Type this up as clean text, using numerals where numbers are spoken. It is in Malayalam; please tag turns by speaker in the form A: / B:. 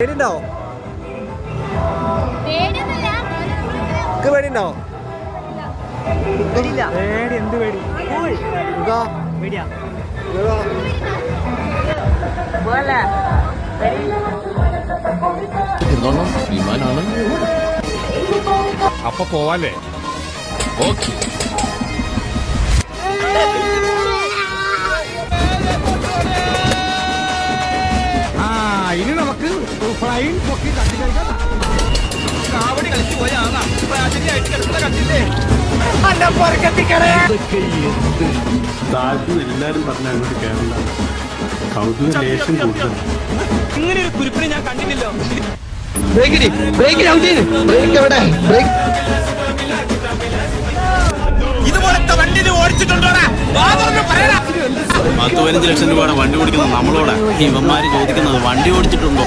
A: പേടിയുണ്ടോ? പേടിയുണ്ടോ?
B: പേടി എന്ത് പേടി?
C: വിമാനാണ്.
D: അപ്പൊ പോവാല്ലേ?
C: ഓക്കെ.
D: ഇനി നമുക്ക് ഫ്ലൈൻ പൊക്കി തട്ടി കഴിക്കാം. കാവടി കളിച്ചു പോയാ പ്രാചീനായിട്ട് കിടക്കുന്ന കണ്ടില്ലേ?
E: എല്ലാരും പറഞ്ഞ അങ്ങോട്ട് കേരള കൗതുക ലേശം കൂടുതൽ.
D: ഇങ്ങനെ ഒരു കുരിപ്പിനെ ഞാൻ കണ്ടില്ലല്ലോ. ഇതുപോലത്തെ വണ്ടി ഓടിച്ചിട്ടുണ്ടോടാ?
F: 15 ലക്ഷം രൂപയുടെ വണ്ടി ഓടിക്കുന്നത് നമ്മളോടാ. ഇവന്മാര് ചോദിക്കുന്നത് വണ്ടി ഓടിച്ചിട്ടുണ്ടോ?